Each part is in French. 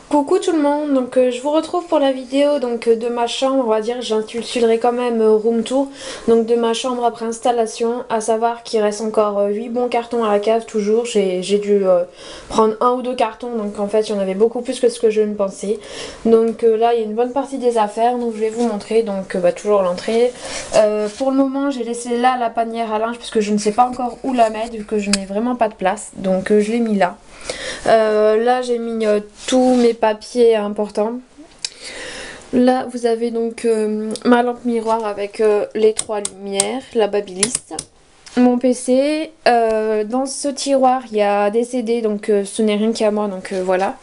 Coucou tout le monde, donc je vous retrouve pour la vidéo de ma chambre, on va dire, j'intitulerai quand même room tour, donc de ma chambre après installation, à savoir qu'il reste encore 8 bons cartons à la cave toujours, j'ai dû prendre un ou deux cartons, donc en fait il y en avait beaucoup plus que ce que je ne pensais, donc là il y a une bonne partie des affaires, donc je vais vous montrer, donc toujours l'entrée. Pour le moment j'ai laissé là la panière à linge parce que je ne sais pas encore où la mettre vu que je n'ai vraiment pas de place, donc je l'ai mis là. Là j'ai mis tous mes papiers importants. Là vous avez donc ma lampe miroir avec les trois lumières, la babyliste, mon PC. Dans ce tiroir il y a des CD, donc ce n'est rien qu'à moi, donc voilà.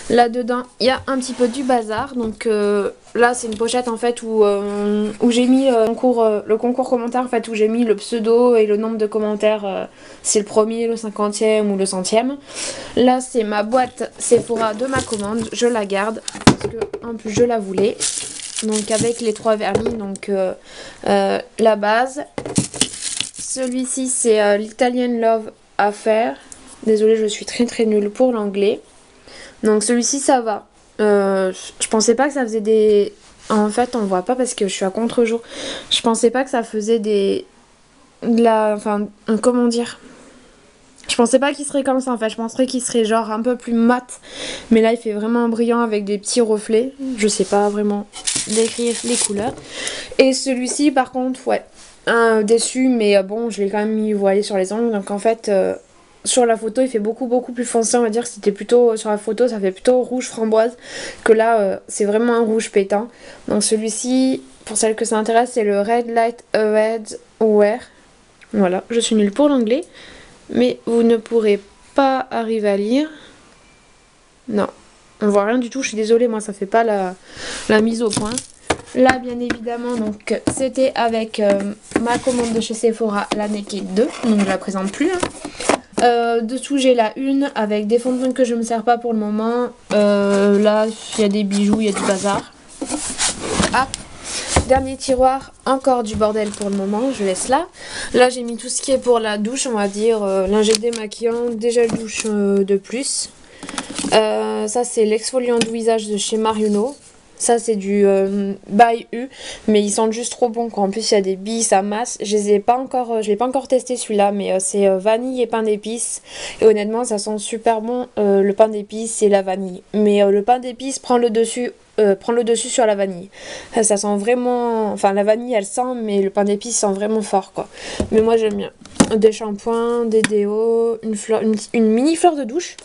Là dedans il y a un petit peu du bazar, donc là c'est une pochette en fait où j'ai mis le concours commentaire en fait, où j'ai mis le pseudo et le nombre de commentaires, c'est le premier, le 50e ou le 100e. Là c'est ma boîte Sephora de ma commande, je la garde parce que en plus je la voulais, donc avec les trois vernis, donc la base. Celui-ci c'est l'Italian Love Affair, désolée je suis très nulle pour l'anglais. Donc celui-ci ça va. Je pensais pas que ça faisait des... En fait on voit pas parce que je suis à contre-jour. Je pensais pas que ça faisait des... Enfin comment dire, je pensais pas qu'il serait comme ça en fait. Je penserais qu'il serait genre un peu plus mat. Mais là il fait vraiment brillant avec des petits reflets. Je sais pas vraiment décrire les couleurs. Et celui-ci par contre ouais, déçu, mais bon je l'ai quand même mis voilé sur les ongles. Donc en fait... sur la photo il fait beaucoup plus foncé, on va dire que c'était plutôt, sur la photo ça fait plutôt rouge framboise, que là c'est vraiment un rouge pétant. Donc celui-ci, pour celles que ça intéresse, c'est le Red Light Red Wear. Voilà, je suis nulle pour l'anglais, mais vous ne pourrez pas arriver à lire. Non, on voit rien du tout, je suis désolée, moi ça fait pas la mise au point. Là bien évidemment donc c'était avec ma commande de chez Sephora, la Naked 2, donc je la présente plus hein. Dessous j'ai la une avec des fonds de teint que je me sers pas pour le moment. Là il y a des bijoux, il y a du bazar. Ah, dernier tiroir, encore du bordel pour le moment, je laisse là. Là j'ai mis tout ce qui est pour la douche, on va dire, lingette démaquillant, des gels douche de plus. Ça c'est l'exfoliant de visage de chez Marionneau. Ça c'est du By U, mais ils sentent juste trop bon quoi. En plus il y a des billes, ça masse. Je l'ai pas encore testé celui-là, mais c'est vanille et pain d'épices. Et honnêtement ça sent super bon, le pain d'épices et la vanille. Mais le pain d'épices prend le dessus sur la vanille. Ça sent vraiment... Enfin la vanille elle sent, mais le pain d'épices sent vraiment fort quoi. Mais moi j'aime bien. Des shampoings, des déos, une mini fleur de douche.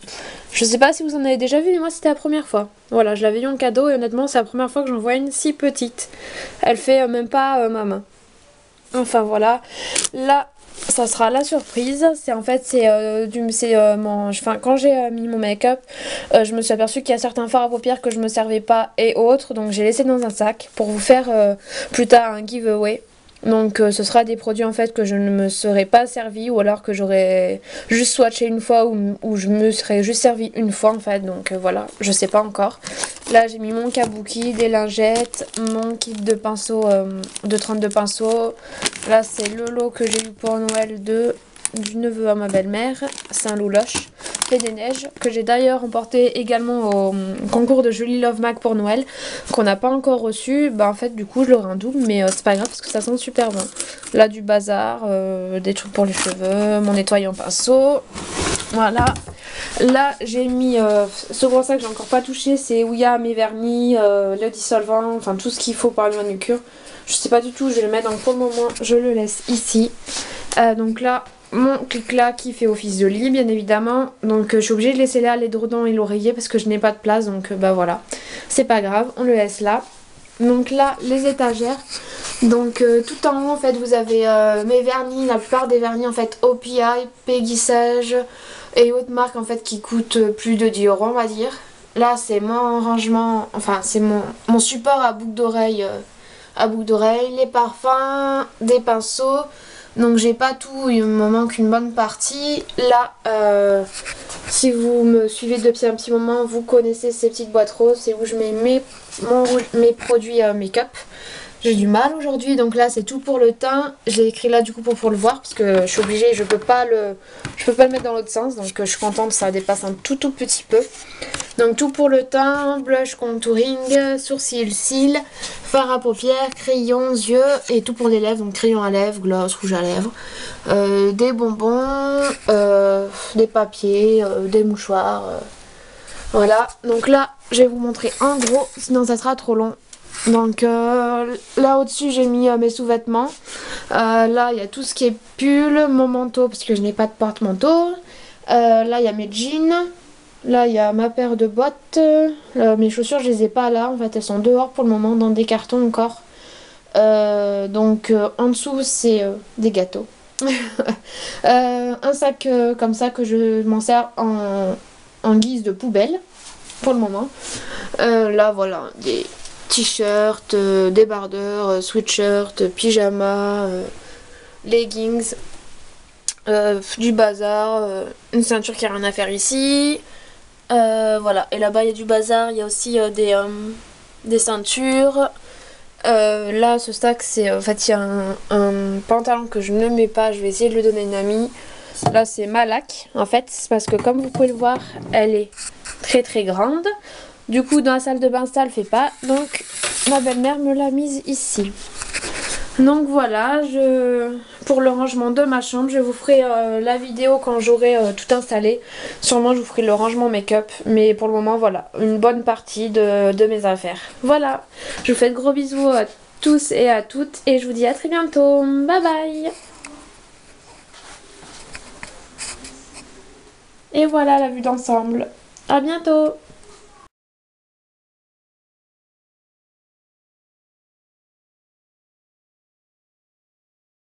Je sais pas si vous en avez déjà vu, mais moi c'était la première fois. Voilà, je l'avais eu en cadeau et honnêtement c'est la première fois que j'en vois une si petite. Elle fait même pas ma main. Enfin voilà. Là, ça sera la surprise. C'est en fait quand j'ai mis mon make-up, je me suis aperçue qu'il y a certains fards à paupières que je me servais pas et autres, donc j'ai laissé dans un sac pour vous faire plus tard un giveaway. Donc ce sera des produits en fait que je ne me serais pas servi, ou alors que j'aurais juste swatché une fois, ou je me serais juste servi une fois en fait. Donc voilà, je sais pas encore. Là j'ai mis mon kabuki, des lingettes, mon kit de pinceaux, de 32 pinceaux. Là c'est le lot que j'ai eu pour Noël du neveu à ma belle-mère, Saint-Louloche, et des neiges, que j'ai d'ailleurs emporté également au concours de Julie Love Mac pour Noël, qu'on n'a pas encore reçu. Bah en fait du coup je l'aurai un double, mais c'est pas grave parce que ça sent super bon. Là du bazar, des trucs pour les cheveux, mon nettoyant pinceau, voilà. Là j'ai mis ce gros sac que j'ai encore pas touché, c'est où il y a mes vernis, le dissolvant, enfin tout ce qu'il faut pour la manucure. Je sais pas du tout, je vais le mettre, donc pour le moment je le laisse ici. Donc là mon clic-là qui fait office de lit bien évidemment, donc je suis obligée de laisser là l'édredon et l'oreiller parce que je n'ai pas de place, donc bah voilà, c'est pas grave, on le laisse là. Donc là les étagères, donc tout en haut en fait vous avez mes vernis, la plupart des vernis en fait OPI, Peggy Sage et autres marques en fait qui coûtent plus de 10 € on va dire. Là c'est mon rangement, enfin c'est mon support à boucle d'oreille, les parfums, des pinceaux. Donc j'ai pas tout, il me manque une bonne partie. Là, si vous me suivez depuis un petit moment, vous connaissez ces petites boîtes roses, c'est où je mets mes produits make-up. J'ai du mal aujourd'hui, donc là c'est tout pour le teint. J'ai écrit là du coup pour le voir parce que je suis obligée, je peux pas le mettre dans l'autre sens, donc je suis contente, ça dépasse un tout petit peu. Donc tout pour le teint, blush, contouring, sourcils, cils, fard à paupières, crayons, yeux et tout pour les lèvres, donc crayon à lèvres, gloss, rouge à lèvres, des bonbons, des papiers, des mouchoirs. Voilà, donc là je vais vous montrer en gros, sinon ça sera trop long. Donc là au-dessus j'ai mis mes sous-vêtements. Là il y a tout ce qui est pull, mon manteau parce que je n'ai pas de porte-manteau. Là il y a mes jeans. Là il y a ma paire de bottes. Mes chaussures je les ai pas là. En fait elles sont dehors pour le moment dans des cartons encore. Donc en dessous c'est des gâteaux. Un sac comme ça que je m'en sers en guise de poubelle pour le moment. Là voilà des t-shirts, débardeurs, sweatshirts, pyjamas, leggings, du bazar, une ceinture qui a rien à faire ici. Voilà, et là-bas il y a du bazar, il y a aussi des ceintures. Là ce stack c'est en fait il y a un pantalon que je ne mets pas, je vais essayer de le donner à une amie. Là c'est ma laque en fait, c'est parce que comme vous pouvez le voir elle est très grande. Du coup dans la salle de bain ça le fait pas, donc ma belle-mère me l'a mise ici. Donc voilà, pour le rangement de ma chambre, je vous ferai la vidéo quand j'aurai tout installé. Sûrement je vous ferai le rangement make-up, mais pour le moment voilà, une bonne partie de mes affaires. Voilà, je vous fais de gros bisous à tous et à toutes et je vous dis à très bientôt. Bye bye. Et voilà la vue d'ensemble. À bientôt.